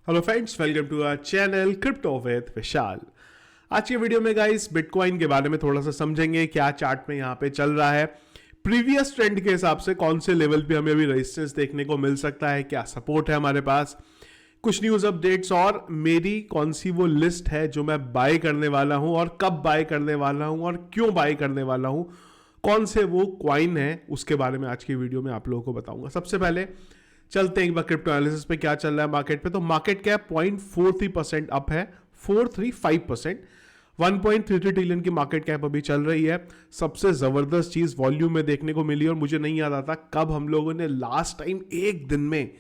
Hello friends, welcome to our channel crypto with Vishal. आज के video में गाइस बिटकॉइन के बारे में थोड़ा सा समझेंगे क्या चार्ट में यहाँ पे चल रहा है, प्रीवियस ट्रेंड के हिसाब से कौन से लेवल पे हमें अभी रेजिस्टेंस देखने को मिल सकता है, क्या सपोर्ट है हमारे पास, कुछ न्यूज अपडेट्स और मेरी कौन सी वो लिस्ट है जो मैं बाय करने वाला हूं और कब बाय करने वाला हूं और क्यों बाय करने वाला हूं, कौन से वो कॉइन है उसके बारे में आज की वीडियो में आप लोगों को बताऊंगा। सबसे पहले चलते हैं एक बार क्रिप्टो एनालिसिस पे क्या चल रहा है मार्केट पे। तो मार्केट कैप 0.43% अप है, 435%, 1.33 ट्रिलियन की मार्केट कैप अभी चल रही है। सबसे जबरदस्त चीज वॉल्यूम में देखने को मिली और मुझे नहीं याद आता कब हम लोगों ने लास्ट टाइम एक दिन में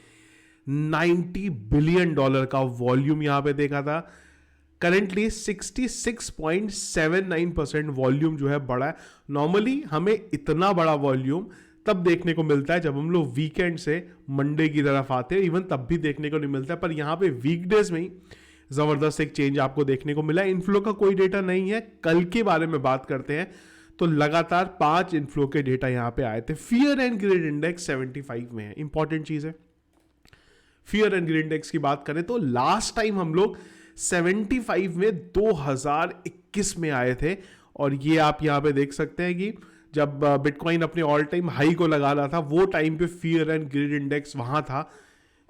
$90 बिलियन का वॉल्यूम यहां पे देखा था। करेंटली 66.79% वॉल्यूम जो है बड़ा है। नॉर्मली हमें इतना बड़ा वॉल्यूम तब देखने को मिलता है जब हम लोग वीकेंड से मंडे की तरफ आते हैं, इवन तब भी देखने को नहीं मिलता है, पर यहां पे वीकडेज में ही जबरदस्त एक चेंज आपको देखने को मिला है। इनफ्लो का कोई डेटा नहीं है, कल के बारे में बात करते हैं तो लगातार 5 इनफ्लो के डेटा यहां पे आए थे। फियर एंड ग्रेड इंडेक्स 75 में है, इंपॉर्टेंट चीज है। फियर एंड ग्रेड इंडेक्स की बात करें तो लास्ट टाइम हम लोग 75 में 2021 में आए थे और ये आप यहां पे देख सकते हैं कि जब बिटकॉइन अपने ऑल टाइम हाई को लगा रहा था वो टाइम पे फियर एंड ग्रेड इंडेक्स वहां था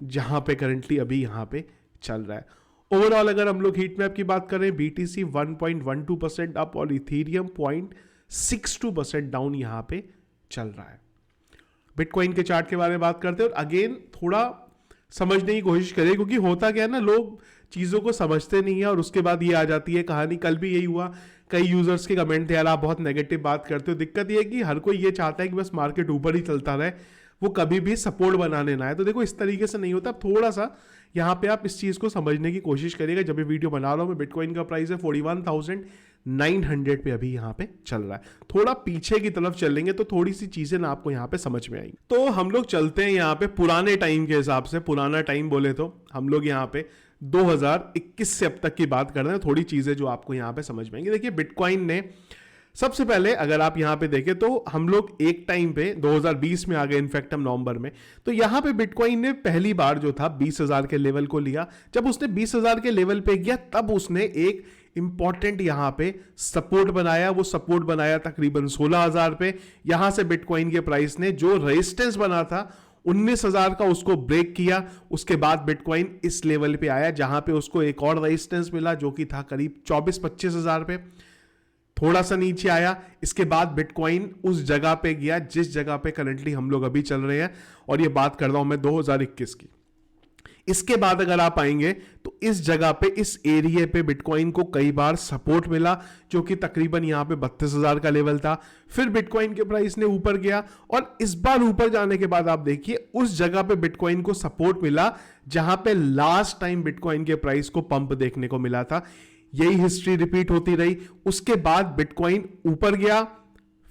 जहां पे करंटली अभी यहां पे चल रहा है। ओवरऑल अगर हम लोग हीट मैप की बात करें, बीटीसी 1.12% अप और इथेरियम 0.62% डाउन यहां पे चल रहा है। बिटकॉइन के चार्ट के बारे में बात करते हैं और अगेन थोड़ा समझने की कोशिश करें, क्योंकि होता क्या है ना, लोग चीजों को समझते नहीं है और उसके बाद ये आ जाती है कहानी। कल भी यही हुआ, कई यूजर्स के कमेंट थे, यार आप बहुत नेगेटिव बात करते हो। दिक्कत ये है कि हर कोई ये चाहता है कि बस मार्केट ऊपर ही चलता रहे, वो कभी भी सपोर्ट बनाने ना है। तो देखो इस तरीके से नहीं होता। थोड़ा सा यहाँ पे आप इस चीज को समझने की कोशिश करिएगा। जब भी वीडियो बना रहा हूं मैं, बिटकॉइन का प्राइस है 41,900 पे अभी यहाँ पे चल रहा है। थोड़ा पीछे की तरफ चलेंगे तो थोड़ी सी चीजें ना आपको यहाँ पे समझ में आएंगी। तो हम लोग चलते हैं यहाँ पे पुराने टाइम के हिसाब से। पुराना टाइम बोले तो हम लोग यहाँ पे 2021 से अब तक की बात कर रहे हैं। थोड़ी चीजें जो आपको यहाँ पे समझ में आएंगी। देखिए बिटकॉइन ने सबसे पहले अगर आप यहां पे देखें तो हम लोग एक टाइम पे 2020 में आ गए, इनफैक्ट हम नवंबर में। तो यहां पे बिटकॉइन ने पहली बार जो था 20,000 के लेवल को लिया। जब उसने 20,000 के लेवल पे गया तब उसने एक इंपॉर्टेंट यहां पे सपोर्ट बनाया। वो सपोर्ट बनाया तकरीबन 16,000 पे। यहां से बिटकॉइन के प्राइस ने जो रेजिस्टेंस बना था 19,000 का, उसको ब्रेक किया। उसके बाद बिटकॉइन इस लेवल पे आया जहां पे उसको एक और रेजिस्टेंस मिला जो कि था करीब 24-25,000 पे। थोड़ा सा नीचे आया, इसके बाद बिटकॉइन उस जगह पे गया जिस जगह पे करंटली हम लोग अभी चल रहे हैं, और ये बात कर रहा हूं मैं 2021 की। इसके बाद अगर आप आएंगे तो इस जगह पे, इस एरिया पे बिटकॉइन को कई बार सपोर्ट मिला जो कि तकरीबन यहां पे 32,000 का लेवल था। फिर बिटकॉइन के प्राइस ने ऊपर गया और इस बार ऊपर जाने के बाद आप देखिए उस जगह पे बिटकॉइन को सपोर्ट मिला जहां पे लास्ट टाइम बिटकॉइन के प्राइस को पंप देखने को मिला था। यही हिस्ट्री रिपीट होती रही। उसके बाद बिटकॉइन ऊपर गया।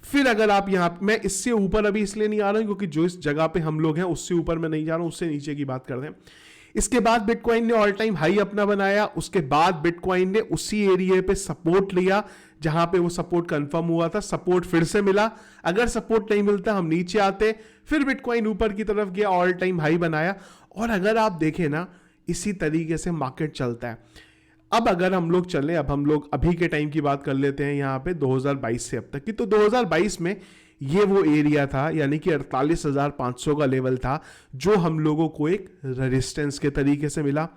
फिर अगर आप यहां, मैं इससे ऊपर अभी इसलिए नहीं आ रहा हूं क्योंकि जो इस जगह पे हम लोग हैं उससे ऊपर मैं नहीं जा रहा हूं, उससे नीचे की बात करते हैं। इसके बाद बिटकॉइन ने ऑल टाइम हाई अपना बनाया। उसके बाद बिटकॉइन ने उसी एरिया पे सपोर्ट लिया जहां पे वो सपोर्ट कंफर्म हुआ था। सपोर्ट फिर से मिला। अगर सपोर्ट नहीं मिलता हम नीचे आते। फिर बिटकॉइन ऊपर की तरफ गया, ऑल टाइम हाई बनाया। और अगर आप देखें ना, इसी तरीके से मार्केट चलता है। अब अगर हम लोग चले, अब हम लोग अभी के टाइम की बात कर लेते हैं यहां पे 2022 से अब तक की। तो 2022 में ये वो एरिया था, यानी कि 48,500 का लेवल था जो हम लोगों को एक रेजिस्टेंस के तरीके से मिला।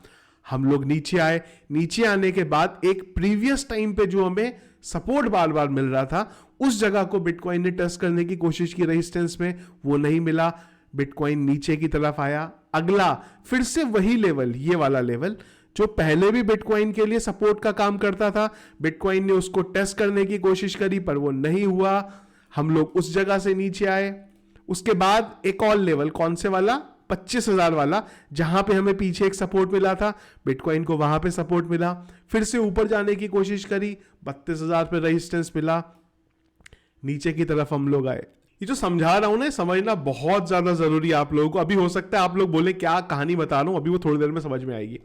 हम लोग नीचे आए। नीचे आने के बाद एक प्रीवियस टाइम पे जो हमें सपोर्ट बार बार मिल रहा था उस जगह को बिटकॉइन ने टच करने की कोशिश की रेजिस्टेंस में, वो नहीं मिला। बिटकॉइन नीचे की तरफ आया। अगला फिर से वही लेवल, ये वाला लेवल जो पहले भी बिटकॉइन के लिए सपोर्ट का काम करता था, बिटकॉइन ने उसको टेस्ट करने की कोशिश करी पर वो नहीं हुआ। हम लोग उस जगह से नीचे आए। उसके बाद एक और लेवल, कौन से वाला, 25,000 वाला, जहां पे हमें पीछे एक सपोर्ट मिला था, बिटकॉइन को वहां पे सपोर्ट मिला। फिर से ऊपर जाने की कोशिश करी, 32,000 पे रेजिस्टेंस मिला। नीचे की तरफ हम लोग आए। ये जो समझा रहा हूं ना, समझना बहुत ज्यादा जरूरी है आप लोगों को। अभी हो सकता है आप लोग बोले क्या कहानी बता रहा हूं, अभी वो थोड़ी देर में समझ में आएगी।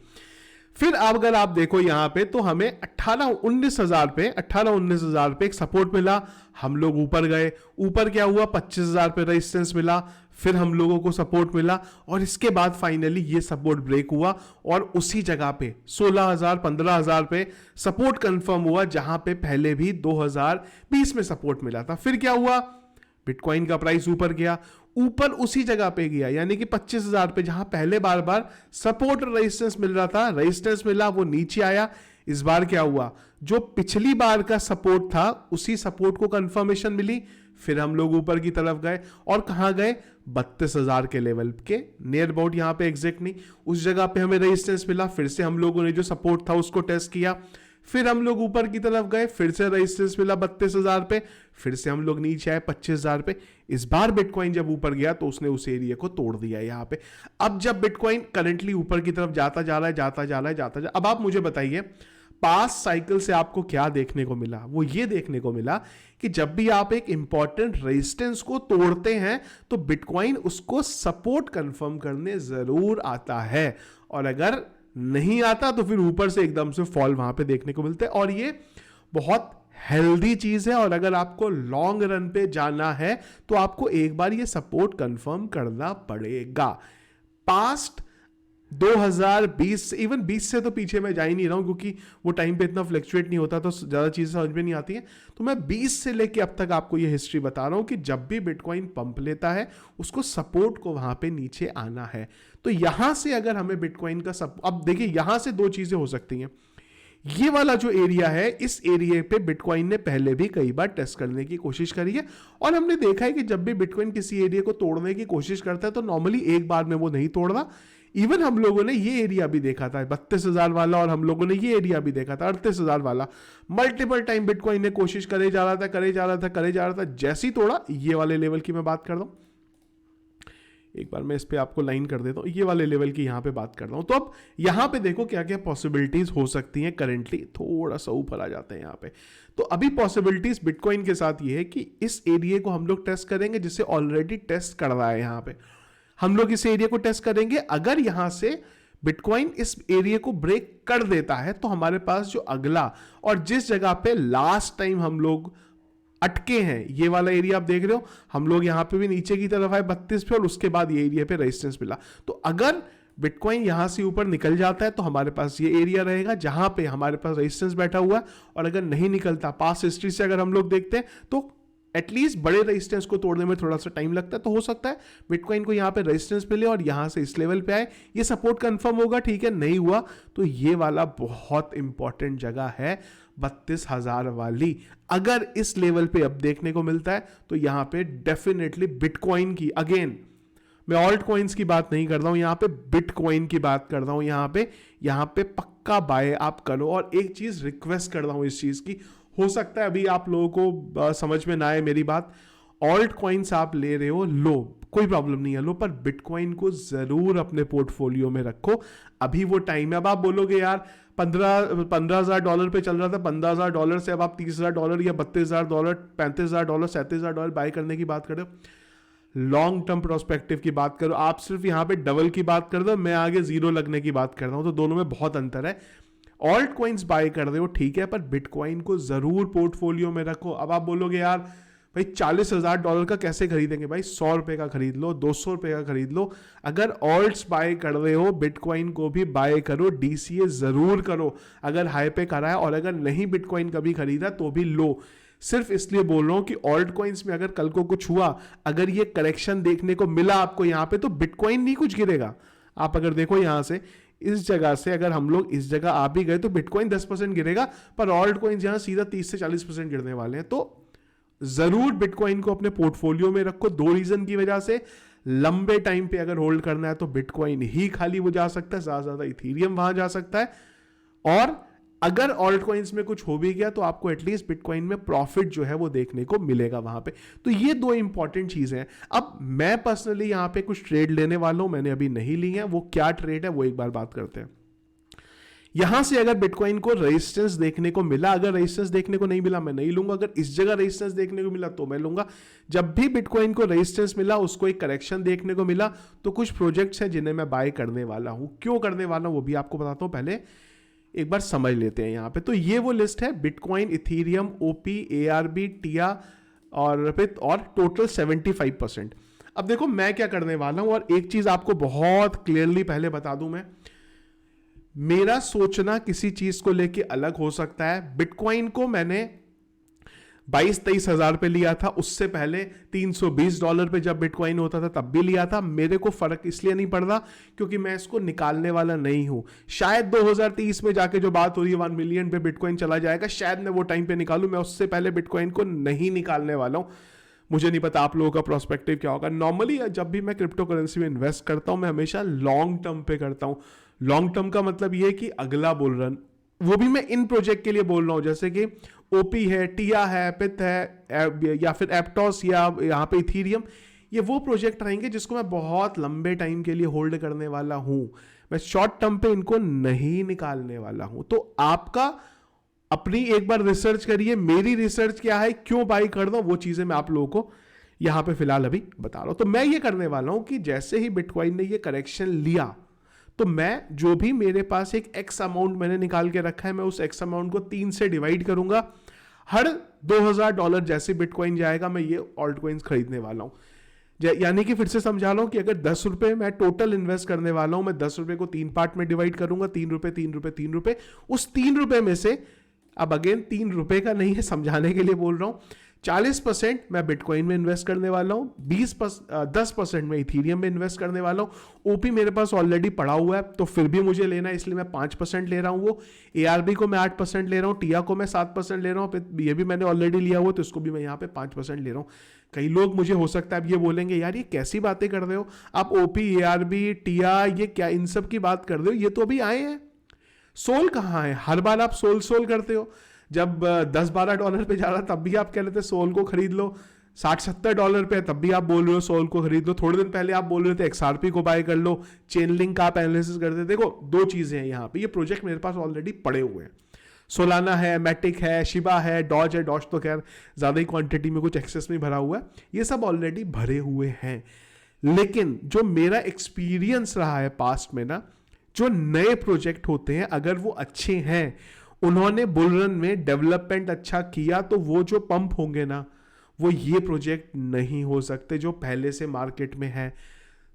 फिर अब अगर आप देखो यहां पे तो हमें 18-19,000 पे एक सपोर्ट मिला। हम लोग ऊपर गए। ऊपर क्या हुआ, 25,000 पे रेजिस्टेंस मिला। फिर हम लोगों को सपोर्ट मिला और इसके बाद फाइनली ये सपोर्ट ब्रेक हुआ और उसी जगह पे 16,000 15,000 पे सपोर्ट कंफर्म हुआ, जहां पे पहले भी 2020 में सपोर्ट मिला था। फिर क्या हुआ, बिटकॉइन का प्राइस ऊपर गया, ऊपर उसी जगह पे गया, यानी कि 25,000 पे, जहां पहले बार बार सपोर्ट और रेजिस्टेंस मिल रहा था, रेजिस्टेंस मिला, वो नीचे आया। इस बार क्या हुआ, जो पिछली बार का सपोर्ट था उसी सपोर्ट को कंफर्मेशन मिली, फिर हम लोग ऊपर की तरफ गए और कहां गए, 32,000 के लेवल के नियर अबाउट, यहां पे एग्जैक्ट नहीं, उस जगह पे हमें रेजिस्टेंस मिला, फिर से हम लोगों ने जो सपोर्ट था उसको टेस्ट किया, फिर हम लोग ऊपर की तरफ गए, फिर से रेजिस्टेंस मिला 32,000 पे, फिर से हम लोग नीचे आए 25,000 पे। इस बार बिटकॉइन जब ऊपर गया तो उसने उस एरिया को तोड़ दिया यहां पे। अब जब बिटकॉइन करंटली ऊपर की तरफ जाता जा रहा है, जाता जा रहा है, जाता जा, अब आप मुझे बताइए पास्ट साइकिल से आपको क्या देखने को मिला। वो ये देखने को मिला कि जब भी आप एक इंपॉर्टेंट रेजिस्टेंस को तोड़ते हैं तो बिटकॉइन उसको सपोर्ट कंफर्म करने जरूर आता है, और अगर नहीं आता तो फिर ऊपर से एकदम से फॉल वहां पे देखने को मिलते हैं। और ये बहुत हेल्दी चीज है, और अगर आपको लॉन्ग रन पे जाना है तो आपको एक बार ये सपोर्ट कंफर्म करना पड़ेगा। पास्ट 2020 से, इवन 20 से तो पीछे मैं जा ही नहीं रहा हूं, क्योंकि वो टाइम पे इतना फ्लक्चुएट नहीं होता तो ज्यादा चीजें समझ में नहीं आती हैं। तो मैं 20 से लेके अब तक आपको ये हिस्ट्री बता रहा हूं कि जब भी बिटकॉइन पंप लेता है उसको सपोर्ट को वहां पे नीचे आना है। तो यहां से अगर हमें बिटकॉइन का अब देखिए, यहां से दो चीजें हो सकती हैं। ये वाला जो एरिया है, इस एरिया पे बिटकॉइन ने पहले भी कई बार टेस्ट करने की कोशिश करी है, और हमने देखा है कि जब भी बिटकॉइन किसी एरिया को तोड़ने की कोशिश करता है तो नॉर्मली एक बार में वो नहीं तोड़ता। इवन हम लोगों ने ये एरिया भी देखा था 32,000 वाला, और हम लोगों ने ये एरिया भी देखा था 38,000 वाला। मल्टीपल टाइम बिटकॉइन ने कोशिश करे जा रहा था, करे जा रहा था, करे जा रहा था, जैसी तोड़ा, ये वाले लेवल की मैं बात कर रहा हूं, एक बार मैं इस पे आपको लाइन कर देता हूं, ये वाले लेवल की यहां पे बात कर रहा हूं। तो अब यहां पे देखो क्या क्या पॉसिबिलिटीज हो सकती हैं। करेंटली थोड़ा सा ऊपर आ जाते हैं यहां पे। तो अभी पॉसिबिलिटीज बिटकॉइन के साथ ये है कि इस एरिया को हम लोग टेस्ट करेंगे, जिसे ऑलरेडी टेस्ट कर रहा है यहां पे। हम लोग इस एरिया को टेस्ट करेंगे, अगर यहां से बिटकॉइन इस एरिया को ब्रेक कर देता है तो हमारे पास जो अगला, और जिस जगह पे लास्ट टाइम हम लोग अटके हैं, ये वाला एरिया आप देख रहे हो, हम लोग यहां पे भी नीचे की तरफ आए 32 पे, और उसके बाद ये एरिया पे रेजिस्टेंस मिला। तो अगर बिटकॉइन यहां से ऊपर निकल जाता है तो हमारे पास ये एरिया रहेगा जहां पे हमारे पास रेजिस्टेंस बैठा हुआ है, और अगर नहीं निकलता, पास्ट हिस्ट्री से अगर हम लोग देखते हैं तो एटलीस्ट बड़े रेजिस्टेंस को तोड़ने में थोड़ा सा टाइम लगता है। तो हो सकता है बिटकॉइन को यहां पे रेजिस्टेंस मिले और यहां से इस लेवल पे आए, ये सपोर्ट कंफर्म होगा, ठीक है। नहीं हुआ तो ये वाला बहुत इंपॉर्टेंट जगह है 32,000 वाली। अगर इस लेवल पे अब देखने को मिलता है तो यहां पे डेफिनेटली बिटकॉइन की, अगेन मैं ऑल्ट कॉइन्स की बात नहीं कर रहा हूं, यहां पे बिटकॉइन की बात कर रहा हूं, यहां पे पक्का बाय आप करो। और एक चीज रिक्वेस्ट कर रहा हूं इस चीज की, हो सकता है अभी आप लोगों को समझ में ना आए मेरी बात, ऑल्ट कॉइन्स आप ले रहे हो, लो, कोई प्रॉब्लम नहीं है, लो, पर बिटकॉइन को जरूर अपने पोर्टफोलियो में रखो। अभी वो टाइम है। अब आप बोलोगे यार $15,000 पे चल रहा था, $15,000 से अब आप $30,000 या $32,000, $35,000, $37,000 बाय करने की बात कर रहे हो। लॉन्ग टर्म प्रोस्पेक्टिव की बात करो, आप सिर्फ यहां पे डबल की बात कर दो, मैं आगे जीरो लगने की बात कर रहा हूं, तो दोनों में बहुत अंतर है। ऑल्ट कॉइन्स बाय कर रहे हो ठीक है, पर बिटकॉइन को जरूर पोर्टफोलियो में रखो। अब आप बोलोगे यार भाई $40,000 का कैसे खरीदेंगे, भाई 100 रुपए का खरीद लो, 200 रुपए का खरीद लो। अगर ऑल्ट्स बाय कर रहे हो, बिटकॉइन को भी बाय करो, डीसीए जरूर करो अगर हाई पे करा है, और अगर नहीं बिटकॉइन कभी खरीदा तो भी लो। सिर्फ इसलिए बोल रहा हूं कि ऑल्ट कॉइन्स में अगर कल को कुछ हुआ, अगर ये करेक्शन देखने को मिला आपको यहां पे, तो बिटकॉइन नहीं कुछ गिरेगा। आप अगर देखो यहां से, इस जगह से अगर हम लोग इस जगह आ भी गए तो बिटकॉइन 10% गिरेगा, पर ऑल्ट कॉइन्स यहां सीधा 30 से 40% गिरने वाले हैं। तो जरूर बिटकॉइन को अपने पोर्टफोलियो में रखो, दो रीजन की वजह से। लंबे टाइम पे अगर होल्ड करना है तो बिटकॉइन ही खाली वो जा सकता है, ज्यादा ज्यादा इथीरियम वहां जा सकता है, और अगर ऑल्ट कॉइन्स में कुछ हो भी गया तो आपको एटलीस्ट बिटकॉइन में प्रॉफिट जो है वो देखने को मिलेगा वहां पे। तो ये दो इंपॉर्टेंट चीजें हैं। अब मैं पर्सनली यहां पे कुछ ट्रेड लेने वाला हूं, मैंने अभी नहीं ली है, वो क्या ट्रेड है वो एक बार बात करते हैं। यहां से अगर बिटकॉइन को रेजिस्टेंस देखने को मिला, अगर रेजिस्टेंस देखने को नहीं मिला मैं नहीं लूंगा, अगर इस जगह रेजिस्टेंस देखने को मिला तो मैं लूंगा। जब भी बिटकॉइन को रेजिस्टेंस मिला, उसको एक करेक्शन देखने को मिला, तो कुछ प्रोजेक्ट्स हैं जिन्हें मैं बाय करने वाला हूं। क्यों करने वाला हूं वो भी आपको बताता हूं, पहले एक बार समझ लेते हैं यहां पे। तो ये वो लिस्ट है, बिटकॉइन, इथीरियम, ओपी, एआरबी, टिया और टोटल 75%। अब देखो मैं क्या करने वाला हूं, और एक चीज आपको बहुत क्लियरली पहले बता दूं, मैं मेरा सोचना किसी चीज को लेके अलग हो सकता है। बिटकॉइन को मैंने 22-23 हजार पे लिया था, उससे पहले $320 पे जब बिटकॉइन होता था तब भी लिया था। मेरे को फर्क इसलिए नहीं पड़ रहा क्योंकि मैं इसको निकालने वाला नहीं हूं। शायद 2030 में जाके जो बात हो रही है 1 मिलियन पे बिटकॉइन चला जाएगा, शायद मैं वो टाइम पे निकालूं। मैं उससे पहले बिटकॉइन को नहीं निकालने वाला हूं। मुझे नहीं पता आप लोगों का प्रोस्पेक्टिव क्या होगा। नॉर्मली जब भी मैं क्रिप्टो करेंसी में इन्वेस्ट करता हूं, मैं हमेशा लॉन्ग टर्म पे करता हूं। लॉन्ग टर्म का मतलब ये कि अगला बुल रन, वो भी मैं इन प्रोजेक्ट के लिए बोल रहा हूं, जैसे कि ओपी है, टिया है, पिथ है, या फिर एप्टॉस, या यहाँ पे इथीरियम। ये वो प्रोजेक्ट रहेंगे जिसको मैं बहुत लंबे टाइम के लिए होल्ड करने वाला हूं। मैं शॉर्ट टर्म पे इनको नहीं निकालने वाला हूं। तो आपका अपनी एक बार रिसर्च करिए, मेरी रिसर्च क्या है, क्यों बाई कर दो, वो चीजें मैं आप लोगों को यहां पे फिलहाल अभी बता रहा हूं। तो मैं ये करने वाला हूं कि जैसे ही बिटकॉइन ने ये करेक्शन लिया, तो मैं जो भी मेरे पास एक एक्स अमाउंट मैंने निकाल के रखा है, मैं उस एक्स अमाउंट को 3 से डिवाइड करूंगा। हर $2000 जैसे बिटकॉइन जाएगा, मैं ये ऑल्ट कॉइन्स खरीदने वाला हूं। यानी कि फिर से समझा लो कि अगर 10 रुपए मैं टोटल इन्वेस्ट करने वाला हूं, मैं 10 रुपए को 3 पार्ट में डिवाइड करूंगा, 3 रुपए, 3 रुपए, 3 रुपए। उस 3 रुपए में से, अब अगेन 3 रुपए का नहीं है, समझाने के लिए बोल रहा हूं, 40% मैं बिटकॉइन में इन्वेस्ट करने वाला हूं, 10% मैं इथीरियम में इन्वेस्ट करने वाला हूं। ओपी मेरे पास ऑलरेडी पड़ा हुआ है, तो फिर भी मुझे लेना है, इसलिए मैं 5% ले रहा हूं। वो एआरबी को मैं 8% ले रहा हूं, टिया को मैं 7% ले रहा हूं, ये भी मैंने ऑलरेडी लिया हुआ, तो इसको भी मैं यहाँ पे 5% ले रहा हूं। कई लोग मुझे हो सकता है अब ये बोलेंगे, यार ये कैसी बातें कर रहे हो आप, ओपी, एआरबी, टिया, ये क्या इन सब की बात कर रहे हो, ये तो अभी आए हैं। सोल कहाँ है? हर बार आप सोल सोल करते हो। जब $10-12 पे जा रहा तब भी आप कह रहे थे सोल को खरीद लो, $60-70 पे तब भी आप बोल रहे हो सोल को खरीद लो। थोड़े दिन पहले आप बोल रहे थे एक्सआरपी को बाय कर लो, चेन लिंक का आप एनालिसिस करते। देखो दो चीजें हैं यहाँ पे, ये प्रोजेक्ट मेरे पास ऑलरेडी पड़े हुए हैं। सोलाना है, मैटिक है, शिबा है, डॉज है। डॉज तो खैर ज्यादा ही क्वांटिटी में, कुछ एक्सेस में भरा हुआ है। ये सब ऑलरेडी भरे हुए हैं। लेकिन जो मेरा एक्सपीरियंस रहा है पास्ट में ना, जो नए प्रोजेक्ट होते हैं अगर वो अच्छे हैं, उन्होंने बुल रन में डेवलपमेंट अच्छा किया, तो वो जो पंप होंगे ना, वो ये प्रोजेक्ट नहीं हो सकते जो पहले से मार्केट में है।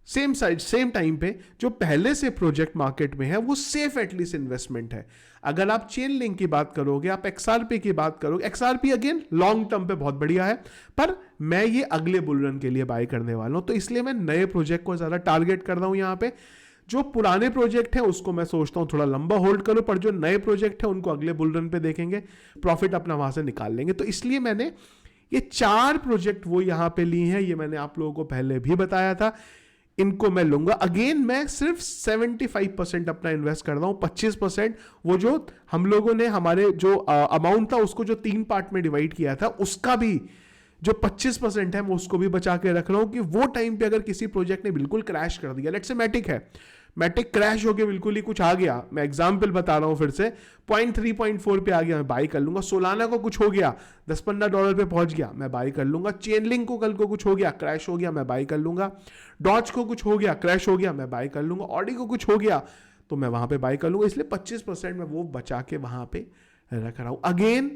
सेम साइड सेम टाइम पे जो पहले से प्रोजेक्ट मार्केट में है, वो सेफ एटलीस्ट इन्वेस्टमेंट है। अगर आप चेन लिंक की बात करोगे, आप एक्सआरपी की बात करोगे, एक्सआरपी अगेन लॉन्ग टर्म पे बहुत बढ़िया है, पर मैं ये अगले बुल रन के लिए बाय करने वाला हूं। तो इसलिए मैं नए प्रोजेक्ट को ज्यादा टारगेट कर रहा हूं यहाँ पे। जो पुराने प्रोजेक्ट है उसको मैं सोचता हूं थोड़ा लंबा होल्ड करो, पर जो नए प्रोजेक्ट है उनको अगले बुल रन पे देखेंगे, प्रॉफिट अपना वहां से निकाल लेंगे। तो इसलिए मैंने ये 4 प्रोजेक्ट वो यहां पे लिए हैं। ये मैंने आप लोगों को पहले भी बताया था, इनको मैं लूंगा। अगेन मैं सिर्फ 75% अपना इन्वेस्ट कर रहा हूं, 25% वो जो हम लोगों ने हमारे जो अमाउंट था उसको जो 3 पार्ट में डिवाइड किया था, उसका भी जो 25% है मैं उसको भी बचा के रख रहा हूं कि वो टाइम पे अगर किसी प्रोजेक्ट ने बिल्कुल क्रैश कर दिया, लेट्स से मैटिक है, मैटिक क्रैश हो गया, बिल्कुल ही कुछ आ गया, मैं एग्जांपल बता रहा हूं फिर से, 0.3 0.4 पे आ गया, मैं बाई कर लूंगा। सोलाना को कुछ हो गया, $10-15 पे पहुंच गया, मैं बाई कर लूंगा। चेन लिंक को कल को कुछ हो गया, क्रैश हो गया, मैं बाई कर लूंगा। डॉज को कुछ हो गया, क्रैश हो गया, मैं बाई कर लूंगा। ऑडी को कुछ हो गया तो मैं वहां पे बाई कर लूंगा। इसलिए 25% मैं वो बचा के वहां पे रख रहा हूं। अगेन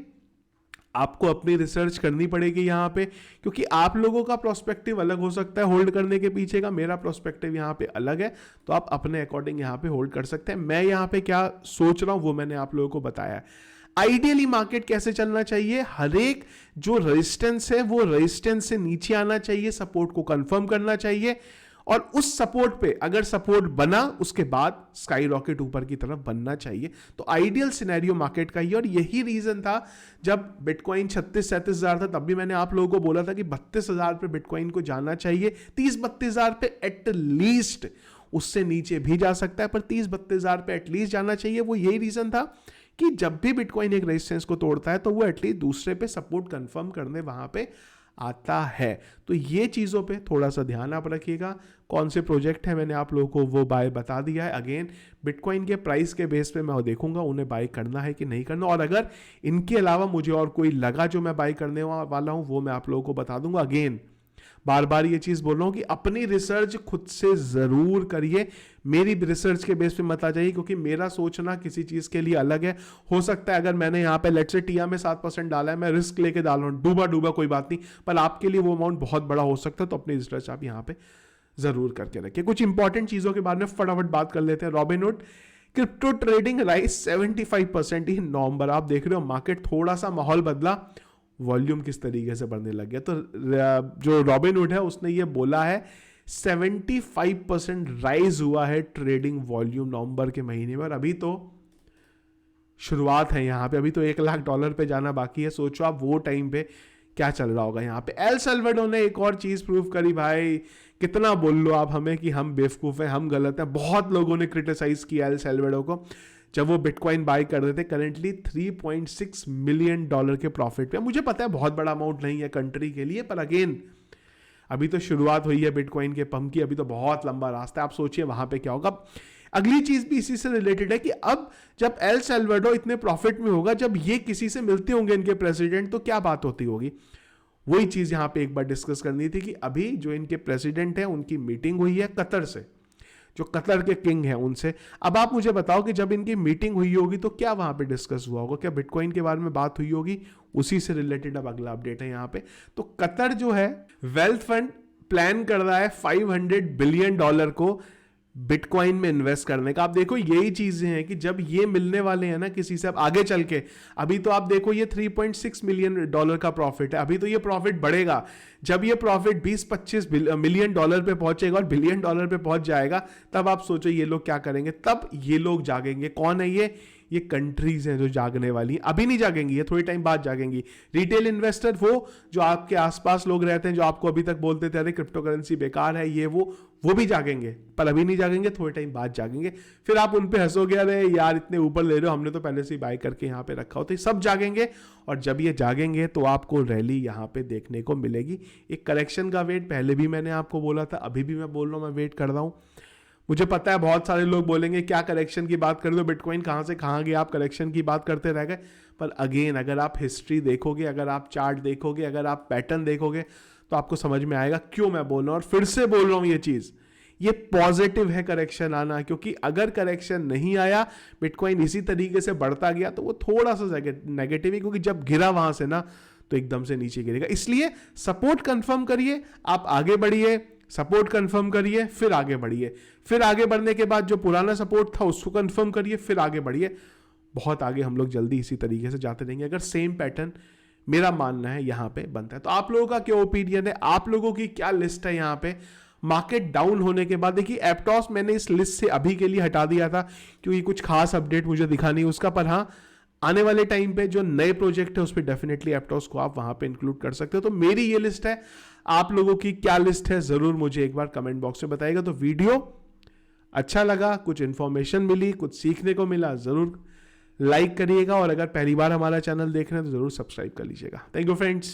आपको अपनी रिसर्च करनी पड़ेगी यहाँ पे, क्योंकि आप लोगों का प्रोस्पेक्टिव अलग हो सकता है होल्ड करने के पीछे का, मेरा प्रोस्पेक्टिव यहाँ पे अलग है, तो आप अपने अकॉर्डिंग यहाँ पे होल्ड कर सकते हैं। मैं यहाँ पे क्या सोच रहा हूँ वो मैंने आप लोगों को बताया है। आइडियली मार्केट कैसे चलना चाहिए, हर एक जो रेजिस्टेंस है वो रेजिस्टेंस से नीचे आना चाहिए, सपोर्ट को कंफर्म करना चाहिए, और उस सपोर्ट पे अगर सपोर्ट बना उसके बाद स्काई रॉकेट ऊपर की तरफ बनना चाहिए। तो आइडियल सिनेरियो मार्केट का ही, और यही रीजन था जब बिटकॉइन 36-37 हजार था, तब भी मैंने आप लोगों को बोला था कि 32 हजार पे बिटकॉइन को जाना चाहिए। 30-32 हजार पे एटलीस्ट, उससे नीचे भी जा सकता है पर 30-32 हजार पे एटलीस्ट जाना चाहिए। वो यही रीजन था कि जब भी बिटकॉइन एक रेजिस्टेंस को तोड़ता है तो वो एटलीस्ट दूसरे पे सपोर्ट कंफर्म करने वहां पे आता है। तो ये चीजों पे थोड़ा सा ध्यान आप रखिएगा। कौन से प्रोजेक्ट है मैंने आप लोगों को वो बाय बता दिया है। अगेन बिटकॉइन के प्राइस के बेस पे मैं देखूंगा उन्हें बाय करना है कि नहीं करना, और अगर इनके अलावा मुझे और कोई लगा जो मैं बाय करने वाला हूं वो मैं आप लोगों को बता दूंगा। अगेन बार बार ये चीज बोल रहा हूं कि अपनी रिसर्च खुद से जरूर करिए, मेरी रिसर्च के बेस पे मत आ जाइए, क्योंकि मेरा सोचना किसी चीज के लिए अलग है। हो सकता है अगर मैंने यहाँ पे लेट्स से टिया में 7% डाला है, मैं रिस्क लेके डाल रहा हूँ, डूबा डूबा कोई बात नहीं, पर आपके लिए वो अमाउंट बहुत बड़ा हो सकता है, तो अपनी रिसर्च आप यहाँ पे जरूर करके रखिए। कुछ इंपॉर्टेंट चीजों के बारे में फटाफट बात कर लेते हैं। रॉबिनहुड क्रिप्टो ट्रेडिंग राइज 75% ही नवंबर। आप देख रहे हो मार्केट थोड़ा सा माहौल बदला, वॉल्यूम किस तरीके से बढ़ने लग गया। तो जो रॉबिनहुड है उसने ये बोला है 75% राइज हुआ है ट्रेडिंग वॉल्यूम नवंबर के महीने में, और अभी तो शुरुआत है यहाँ पे, अभी तो $1 लाख पे जाना बाकी है। सोचो आप वो टाइम पे क्या चल रहा होगा यहाँ पे। एल सल्वाडोर ने एक और चीज प्रूव करी भाई, कितना बोल लो आप हमें कि हम बेवकूफ हैं, हम गलत हैं। बहुत लोगों ने क्रिटिसाइज किया एल सल्वाडोर को जब वो बिटकॉइन बाय कर रहे थे, करेंटली $3.6 मिलियन के प्रॉफिट पे। मुझे पता है बहुत बड़ा अमाउंट नहीं है कंट्री के लिए, पर अगेन अभी तो शुरुआत हुई है बिटकॉइन के पंप की, अभी तो बहुत लंबा रास्ता है। आप सोचिए वहां पे क्या होगा। अगली चीज भी इसी से रिलेटेड है कि अब जब एल सल्वाडोर इतने प्रॉफिट में होगा, जब ये किसी से मिलते होंगे इनके प्रेसिडेंट, तो क्या बात होती होगी। वही चीज यहां पे एक बार डिस्कस करनी थी कि अभी जो इनके प्रेसिडेंट है उनकी मीटिंग हुई है कतर से, जो कतर के किंग हैं उनसे। अब आप मुझे बताओ कि जब इनकी मीटिंग हुई होगी तो क्या वहां पे डिस्कस हुआ होगा, क्या बिटकॉइन के बारे में बात हुई होगी। उसी से रिलेटेड अब अगला अपडेट है यहाँ पे। तो कतर जो है वेल्थ फंड प्लान कर रहा है $500 बिलियन को बिटकॉइन में इन्वेस्ट करने का। आप देखो यही चीजें हैं कि जब ये मिलने वाले हैं ना किसी से, अब आगे चल के, अभी तो आप देखो ये $3.6 मिलियन का प्रॉफिट है, अभी तो ये प्रॉफिट बढ़ेगा। जब ये प्रॉफिट 20-25 मिलियन डॉलर पे पहुंचेगा और बिलियन डॉलर पे पहुंच जाएगा, तब आप सोचो ये लोग क्या करेंगे। तब ये लोग जागेंगे। कौन है ये कंट्रीज हैं जो जागने वाली। अभी नहीं जागेंगी, ये थोड़ी टाइम बाद जागेंगी। रिटेल इन्वेस्टर वो जो आपके आसपास लोग रहते हैं, जो आपको अभी तक बोलते थे अरे क्रिप्टो करेंसी बेकार है, ये वो भी जागेंगे, पर अभी नहीं जागेंगे, थोड़े टाइम बाद जागेंगे। फिर आप उन पे हंसोगे, अरे यार इतने ऊपर ले रहे हो, हमने तो पहले से ही बाय करके यहाँ पे रखा हो। तो सब जागेंगे, और जब ये जागेंगे तो आपको रैली यहाँ पे देखने को मिलेगी। एक करेक्शन का वेट पहले भी मैंने आपको बोला था, अभी भी मैं बोल रहा हूँ, मैं वेट कर रहा हूँ। मुझे पता है बहुत सारे लोग बोलेंगे क्या करेक्शन की बात कर रहे हो, बिटकॉइन कहाँ से कहाँ गया, आप करेक्शन की बात करते रह गए। पर अगेन अगर आप हिस्ट्री देखोगे, अगर आप चार्ट देखोगे, अगर आप पैटर्न देखोगे, तो आपको समझ में आएगा क्यों मैं बोल रहा हूँ। और फिर से बोल रहा हूँ ये चीज़, ये पॉजिटिव है करेक्शन आना, क्योंकि अगर करेक्शन नहीं आया, बिटकॉइन इसी तरीके से बढ़ता गया, तो वो थोड़ा सा नेगेटिव है, क्योंकि जब गिरा वहां से ना तो एकदम से नीचे गिरेगा। इसलिए सपोर्ट कंफर्म करिए, आप आगे बढ़िए, सपोर्ट कंफर्म करिए, फिर आगे बढ़िए। फिर आगे बढ़ने के बाद जो पुराना सपोर्ट था उसको कंफर्म करिए, फिर आगे बढ़िए। बहुत आगे हम लोग जल्दी इसी तरीके से जाते रहेंगे, अगर सेम पैटर्न मेरा मानना है यहाँ पे बनता है। तो आप लोगों का क्या ओपिनियन है, आप लोगों की क्या लिस्ट है यहाँ पे मार्केट डाउन होने के बाद। देखिए एप्टॉस मैंने इस लिस्ट से अभी के लिए हटा दिया था, क्योंकि कुछ खास अपडेट मुझे दिखा नहीं उसका। पर हाँ, आने वाले टाइम पे जो नए प्रोजेक्ट है उस पर डेफिनेटली एप्टॉस को आप वहां पे इंक्लूड कर सकते हो। तो मेरी ये लिस्ट है, आप लोगों की क्या लिस्ट है जरूर मुझे एक बार कमेंट बॉक्स में बताइएगा। तो वीडियो अच्छा लगा, कुछ इंफॉर्मेशन मिली, कुछ सीखने को मिला, जरूर लाइक करिएगा, और अगर पहली बार हमारा चैनल देख रहे हैं तो जरूर सब्सक्राइब कर लीजिएगा। Thank you friends.